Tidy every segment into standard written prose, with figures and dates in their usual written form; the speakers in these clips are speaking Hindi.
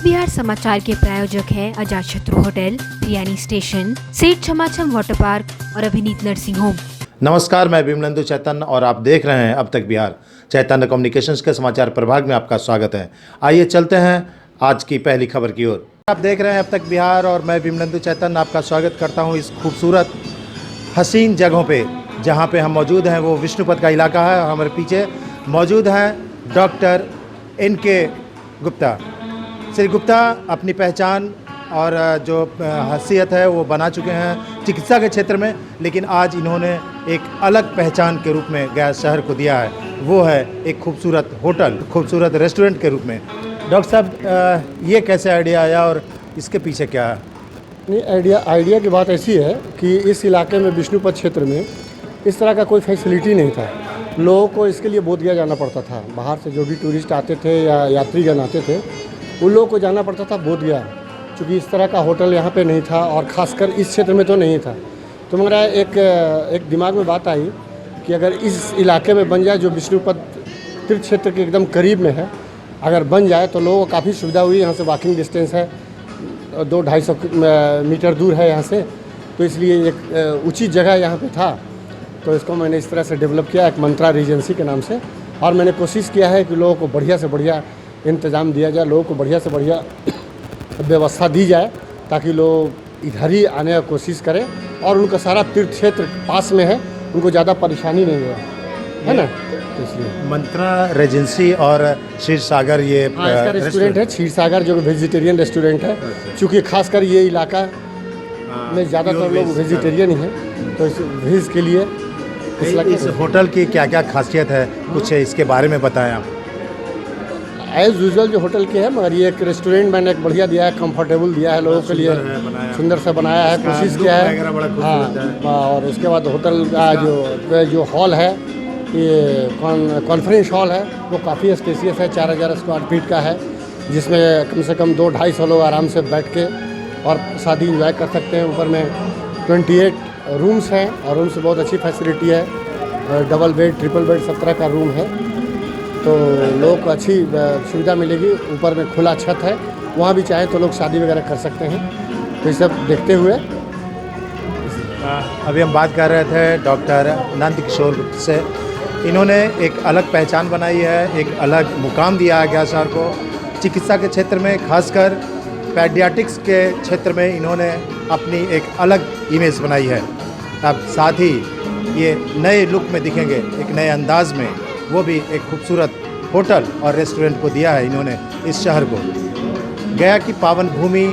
बिहार समाचार के प्रायोजक हैं अजातशत्रु होटल, प्रियानी स्टेशन, सेठ छमाछम वाटर पार्क और अभिनीत नर्सिंग होम। नमस्कार, मैं विमलेंदु चैतन्य और आप देख रहे हैं अब तक बिहार। चैतन्य कम्युनिकेशंस के समाचार प्रभाग में आपका स्वागत है। आइए चलते हैं आज की पहली खबर की ओर। आप देख रहे हैं अब तक बिहार और मैं विमलेंदु चैतन्य आपका स्वागत करता हूं इस खूबसूरत हसीन जगहों पे जहां पे हम मौजूद हैं। वो विष्णुपद का इलाका है और हमारे पीछे मौजूद हैं डॉक्टर इनके गुप्ता। श्री गुप्ता अपनी पहचान और जो हैसियत है वो बना चुके हैं चिकित्सा के क्षेत्र में, लेकिन आज इन्होंने एक अलग पहचान के रूप में गया शहर को दिया है। वो है एक खूबसूरत होटल, खूबसूरत रेस्टोरेंट के रूप में। डॉक्टर साहब, ये कैसे आइडिया आया और इसके पीछे क्या है? नहीं, आइडिया की बात ऐसी है कि इस इलाके में विष्णुपद क्षेत्र में इस तरह का कोई फैसिलिटी नहीं था। लोगों को इसके लिए बोधगया जाना पड़ता था। बाहर से जो भी टूरिस्ट आते थे या यात्रीगण आते थे उन लोगों को जाना पड़ता था बोधगया, क्योंकि इस तरह का होटल यहाँ पे नहीं था और ख़ासकर इस क्षेत्र में तो नहीं था। तो मेरा एक दिमाग में बात आई कि अगर इस इलाके में बन जाए जो विष्णुपद तीर्थ क्षेत्र के एकदम करीब में है, अगर बन जाए तो लोगों को काफ़ी सुविधा हुई। यहाँ से वॉकिंग डिस्टेंस है, 200-250 मीटर दूर है यहाँ से, तो इसलिए एक उचित जगह यहाँ पे था। तो इसको मैंने इस तरह से डेवलप किया एक मंत्रा रीजेंसी के नाम से, और मैंने कोशिश किया है कि लोगों को बढ़िया से बढ़िया इंतज़ाम दिया जाए, लोगों को बढ़िया से बढ़िया व्यवस्था दी जाए ताकि लोग इधर ही आने की कोशिश करें और उनका सारा तीर्थ क्षेत्र पास में है, उनको ज़्यादा परेशानी नहीं है ना। तो इसलिए मंत्रा रेजेंसी और क्षीर सागर ये इसका रेस्टोरेंट है, क्षीर सागर, जो वेजिटेरियन रेस्टोरेंट है। चूँकि खासकर ये इलाका में ज़्यादातर लोग वेजिटेरियन ही हैं, तो इस वेज के लिए इस होटल की क्या क्या खासियत है, कुछ इसके बारे में बताएं आप। एज़ यूजुअल जो होटल के है, मगर ये एक रेस्टोरेंट मैंने एक बढ़िया दिया है, कंफर्टेबल दिया है लोगों के लिए, सुंदर से बनाया है, कोशिश किया है। हाँ, और उसके बाद होटल का जो हॉल है, ये कॉन्फ्रेंस हॉल है, वो काफ़ी स्पेसियस है, 4000 स्क्वायर फीट का है, जिसमें कम से कम 200-250 लोग आराम से बैठ के और शादी इंजॉय कर सकते हैं। ऊपर में 28 रूम्स हैं और रूम से बहुत अच्छी फैसिलिटी है, डबल बेड, ट्रिपल बेड, सब तरह का रूम है, तो लोगों को अच्छी सुविधा मिलेगी। ऊपर में खुला छत है, वहाँ भी चाहे तो लोग शादी वगैरह कर सकते हैं। तो ये सब देखते हुए अभी हम बात कर रहे थे डॉक्टर नंद किशोर से। इन्होंने एक अलग पहचान बनाई है, एक अलग मुकाम दिया है गया शहर को चिकित्सा के क्षेत्र में, खासकर पैडियाट्रिक्स के क्षेत्र में इन्होंने अपनी एक अलग इमेज बनाई है। अब साथ ही ये नए लुक में दिखेंगे, एक नए अंदाज में, वो भी एक खूबसूरत होटल और रेस्टोरेंट को दिया है इन्होंने इस शहर को। गया की पावन भूमि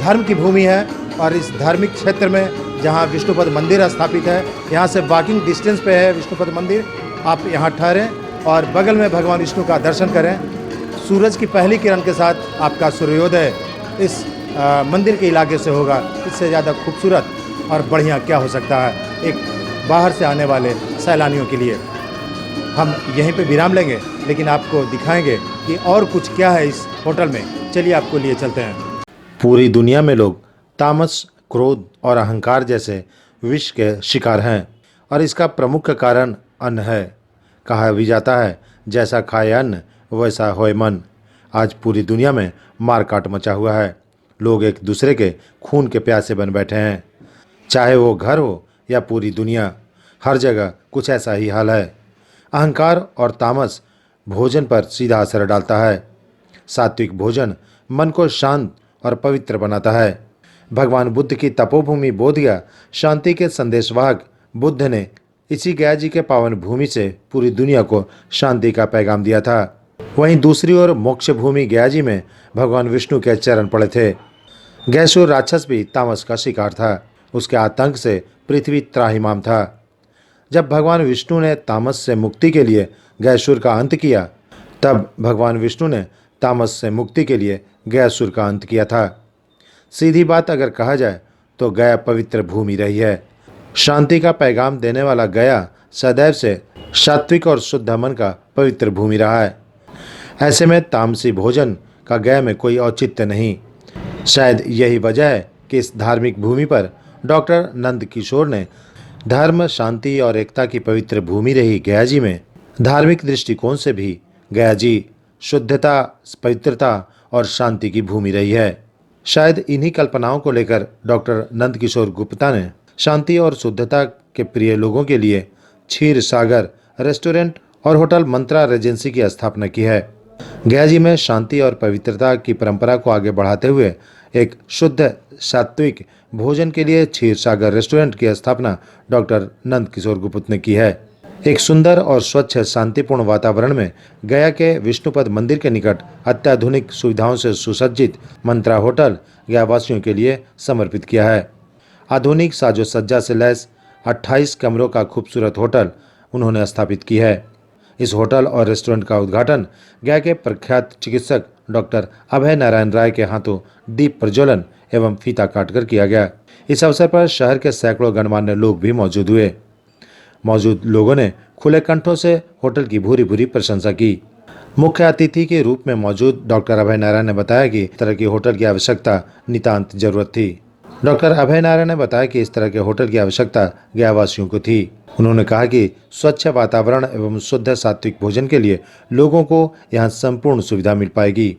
धर्म की भूमि है और इस धार्मिक क्षेत्र में जहाँ विष्णुपद मंदिर स्थापित है, यहाँ से वॉकिंग डिस्टेंस पे है विष्णुपद मंदिर। आप यहाँ ठहरें और बगल में भगवान विष्णु का दर्शन करें। सूरज की पहली किरण के साथ आपका सूर्योदय इस मंदिर के इलाके से होगा। इससे ज़्यादा खूबसूरत और बढ़िया क्या हो सकता है एक बाहर से आने वाले सैलानियों के लिए। हम यहीं पे विराम लेंगे, लेकिन आपको दिखाएंगे कि और कुछ क्या है इस होटल में। चलिए आपको लिए चलते हैं। पूरी दुनिया में लोग तामस, क्रोध और अहंकार जैसे विष के शिकार हैं और इसका प्रमुख कारण अन्न है। कहा भी जाता है जैसा खाए अन्न वैसा होए मन। आज पूरी दुनिया में मारकाट मचा हुआ है। लोग एक दूसरे के खून के प्यासे बन बैठे हैं। चाहे वो घर हो या पूरी दुनिया, हर जगह कुछ ऐसा ही हाल है। अहंकार और तामस भोजन पर सीधा असर डालता है। सात्विक भोजन मन को शांत और पवित्र बनाता है। भगवान बुद्ध की तपोभूमि बोधगया शांति के संदेशवाहक बुद्ध ने इसी गया जी के पावन भूमि से पूरी दुनिया को शांति का पैगाम दिया था। वहीं दूसरी ओर मोक्ष भूमि गया जी में भगवान विष्णु के चरण पड़े थे। गैसुर राक्षस भी तामस का शिकार था। उसके आतंक से पृथ्वी त्राहिमाम था। जब भगवान विष्णु ने तामस से मुक्ति के लिए गैसुर का अंत किया, तब भगवान विष्णु ने तामस से मुक्ति के लिए गयासुर का अंत किया था। सीधी बात अगर कहा जाए तो गया पवित्र भूमि रही है। शांति का पैगाम देने वाला गया सदैव से सात्विक और शुद्ध मन का पवित्र भूमि रहा है। ऐसे में तामसी भोजन का गया में कोई औचित्य नहीं। शायद यही वजह है कि इस धार्मिक भूमि पर डॉक्टर नंद किशोर ने धर्म, शांति और एकता की पवित्र भूमि रही गया जी में धार्मिक दृष्टिकोण से भी गया जी शुद्धता, पवित्रता और शांति की भूमि रही है। शायद इन्हीं कल्पनाओं को लेकर डॉक्टर नंदकिशोर गुप्ता ने शांति और शुद्धता के प्रिय लोगों के लिए क्षीर सागर रेस्टोरेंट और होटल मंत्रा रेजेंसी की स्थापना की है। गया जी में शांति और पवित्रता की परंपरा को आगे बढ़ाते हुए एक शुद्ध सात्विक भोजन के लिए क्षीर सागर रेस्टोरेंट की स्थापना डॉक्टर नंदकिशोर गुप्ता ने की है। एक सुंदर और स्वच्छ शांतिपूर्ण वातावरण में गया के विष्णुपद मंदिर के निकट अत्याधुनिक सुविधाओं से सुसज्जित मंत्रा होटल गया वासियों के लिए समर्पित किया है। आधुनिक साजो सज्जा से लैस 28 कमरों का खूबसूरत होटल उन्होंने स्थापित की है। इस होटल और रेस्टोरेंट का उद्घाटन गया के प्रख्यात चिकित्सक डॉक्टर अभय नारायण राय के हाथों दीप प्रज्वलन एवं फीता काटकर किया गया। इस अवसर पर शहर के सैकड़ों गणमान्य लोग भी मौजूद हुए। मौजूद लोगों ने खुले कंठों से होटल की भूरी भूरी प्रशंसा की। मुख्य अतिथि के रूप में मौजूद डॉक्टर अभय नारायण ने बताया कि इस तरह की होटल की आवश्यकता नितांत जरूरत थी। डॉक्टर अभय नारायण ने बताया कि इस तरह के होटल की आवश्यकता गया वासियों को थी। उन्होंने कहा कि स्वच्छ वातावरण एवं शुद्ध सात्विक भोजन के लिए लोगों को यहाँ संपूर्ण सुविधा मिल पाएगी।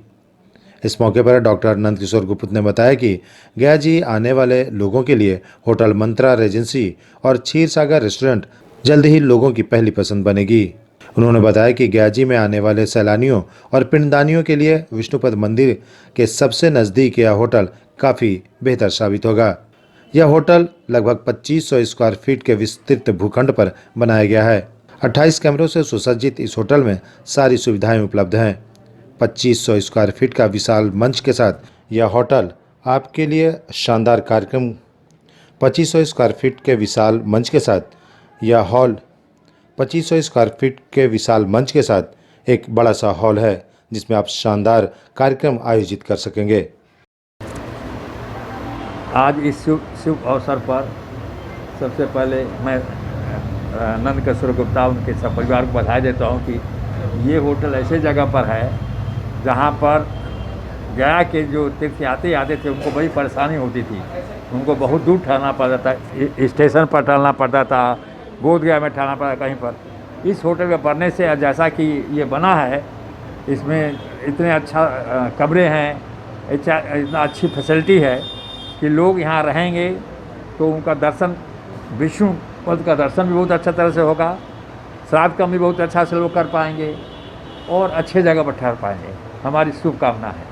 इस मौके पर डॉक्टर नंदकिशोर गुप्ता ने बताया कि गया जी आने वाले लोगों के लिए होटल मंत्रा रेजेंसी और क्षीर सागर रेस्टोरेंट जल्द ही लोगों की पहली पसंद बनेगी। उन्होंने बताया कि गया जी में आने वाले सैलानियों और पिंडदानियों के लिए विष्णुपद मंदिर के सबसे नज़दीक यह होटल काफ़ी बेहतर साबित होगा। यह होटल लगभग 2500 स्क्वायर फीट के विस्तृत भूखंड पर बनाया गया है। 28 कमरों से सुसज्जित इस होटल में सारी सुविधाएं उपलब्ध हैं। 2500 स्क्वायर फीट का विशाल मंच के साथ यह होटल आपके लिए शानदार कार्यक्रम 2500 स्क्वायर फीट के विशाल मंच के साथ यह हॉल 2500 स्क्वायर फीट के विशाल मंच के साथ एक बड़ा सा हॉल है जिसमें आप शानदार कार्यक्रम आयोजित कर सकेंगे। आज इस शुभ अवसर पर सबसे पहले मैं नंदकिशोर गुप्ता उनके सब परिवार को बधाई देता हूं कि ये होटल ऐसे जगह पर है जहां पर गया के जो तीर्थयात्री आते थे उनको बड़ी परेशानी होती थी। उनको बहुत दूर ठहरना पड़ता था, स्टेशन पर ठहरना पड़ता था, बोधगया में ठहरना पड़ता कहीं पर। इस होटल में बनने से जैसा कि ये बना है, इसमें इतने अच्छा कमरे हैं, इतना अच्छी फैसिलिटी है कि लोग यहाँ रहेंगे तो उनका दर्शन, विष्णु पद का दर्शन भी बहुत अच्छा तरह से होगा, श्राद्ध का भी बहुत अच्छा से लोग कर पाएंगे और अच्छे जगह पर ठहर पाएंगे। हमारी शुभकामना है।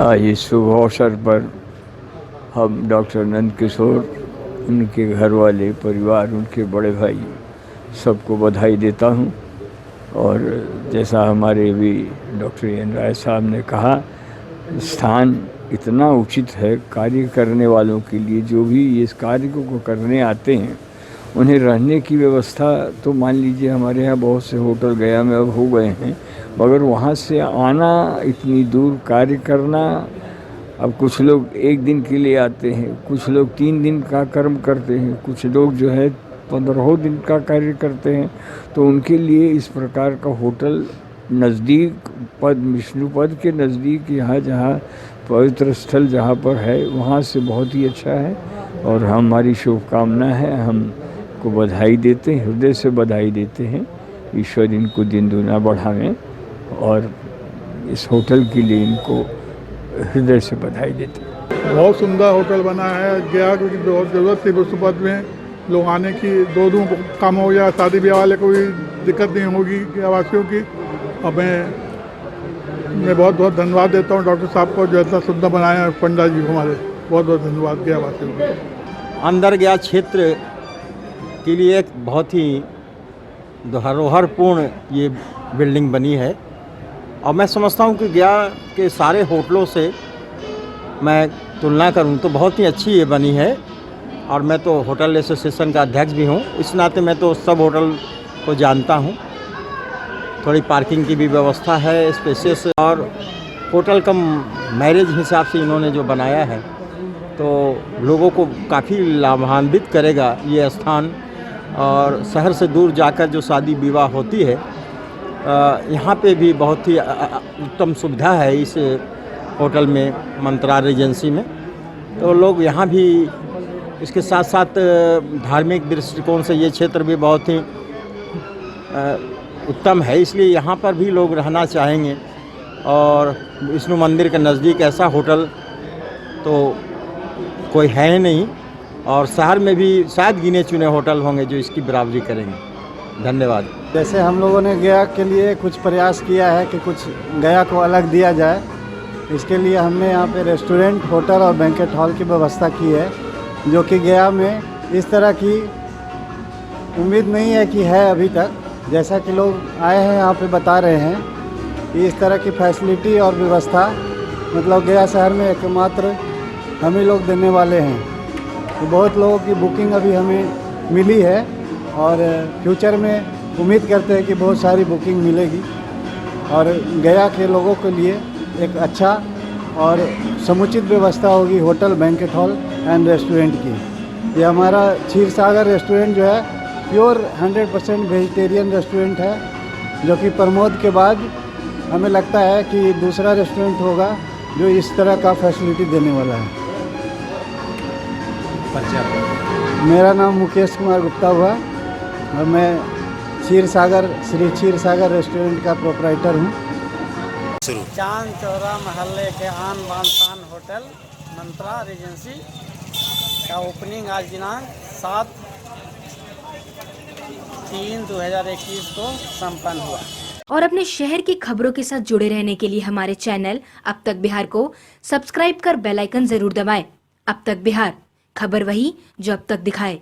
आज इस शुभ अवसर पर हम डॉक्टर नंदकिशोर, उनके घर वाले, परिवार, उनके बड़े भाई सबको बधाई देता हूँ। और जैसा हमारे भी डॉक्टर एन राय साहब ने कहा, स्थान इतना उचित है कार्य करने वालों के लिए। जो भी इस कार्य को करने आते हैं उन्हें रहने की व्यवस्था तो मान लीजिए हमारे यहाँ बहुत से होटल गया में अब हो गए हैं, मगर वहाँ से आना, इतनी दूर कार्य करना, अब कुछ लोग एक दिन के लिए आते हैं, कुछ लोग 3 दिन का कर्म करते हैं, कुछ लोग जो है 15 दिन का कार्य करते हैं। तो उनके लिए इस प्रकार का होटल नज़दीक विष्णु पद के नज़दीक, यहाँ जहाँ पवित्र स्थल जहाँ पर है वहाँ से बहुत ही अच्छा है। और हमारी शुभकामना है, हमको बधाई देते हैं, हृदय से बधाई देते हैं। ईश्वर इनको दिन दुना बढ़ावें और इस होटल के लिए इनको हृदय से बधाई देते हैं। बहुत सुंदर होटल बना है। गया की बहुत ज़रूरत थी विष्णुपद में लोग आने की, 2 काम हो गया, शादी ब्याह वाले को भी दिक्कत नहीं होगी गयावासियों की। और मैं बहुत बहुत धन्यवाद देता हूँ डॉक्टर साहब को जो इतना सुंदर बनाया है, पंडित जी को हमारे बहुत बहुत धन्यवाद गयावासियों को। अंदर गया क्षेत्र के लिए एक बहुत ही धरोहरपूर्ण ये बिल्डिंग बनी है। और मैं समझता हूँ कि गया के सारे होटलों से मैं तुलना करूँ तो बहुत ही अच्छी ये बनी है। और मैं तो होटल एसोसिएशन का अध्यक्ष भी हूँ, इस नाते मैं तो सब होटल को जानता हूँ। थोड़ी पार्किंग की भी व्यवस्था है, स्पेसियस, और होटल का मैरिज हिसाब से इन्होंने जो बनाया है तो लोगों को काफ़ी लाभान्वित करेगा ये स्थान। और शहर से दूर जाकर जो शादी विवाह होती है, यहाँ पे भी बहुत ही उत्तम सुविधा है इस होटल में, मंत्रा रेजेंसी में। तो लोग यहाँ भी, इसके साथ साथ धार्मिक दृष्टिकोण से ये क्षेत्र भी बहुत ही उत्तम है, इसलिए यहाँ पर भी लोग रहना चाहेंगे। और विष्णु मंदिर के नज़दीक ऐसा होटल तो कोई है ही नहीं, और शहर में भी शायद गिने चुने होटल होंगे जो इसकी बराबरी करेंगे। धन्यवाद। जैसे हम लोगों ने गया के लिए कुछ प्रयास किया है कि कुछ गया को अलग दिया जाए, इसके लिए हमने यहाँ पे रेस्टोरेंट, होटल और बैंकेट हॉल की व्यवस्था की है, जो कि गया में इस तरह की उम्मीद नहीं है कि है अभी तक। जैसा कि लोग आए हैं यहाँ पे बता रहे हैं कि इस तरह की फैसिलिटी और व्यवस्था मतलब गया शहर में एकमात्र हम ही लोग देने वाले हैं। तो बहुत लोगों की बुकिंग अभी हमें मिली है और फ्यूचर में उम्मीद करते हैं कि बहुत सारी बुकिंग मिलेगी और गया के लोगों के लिए एक अच्छा और समुचित व्यवस्था होगी hotel, banquet hall and restaurant की। ये हमारा क्षीर सागर रेस्टोरेंट जो है प्योर 100% वेजिटेरियन रेस्टोरेंट है, जो कि प्रमोद के बाद हमें लगता है कि दूसरा रेस्टोरेंट होगा जो इस तरह का फैसिलिटी देने वाला है। मेरा नाम मुकेश कुमार गुप्ता हुआ और मैं क्षीर सागर श्री क्षीर सागर रेस्टोरेंट का प्रोप्राइटर हूँ। चांद चौरा महल्ले के आन बान शान होटल मंत्रा रेजेंसी का ओपनिंग आज दिनांक 7/3/2021 को संपन्न हुआ। और अपने शहर की खबरों के साथ जुड़े रहने के लिए हमारे चैनल अब तक बिहार को सब्सक्राइब कर बेल आइकन जरूर दबाएं। अब तक बिहार, खबर वही जो अब तक दिखाए।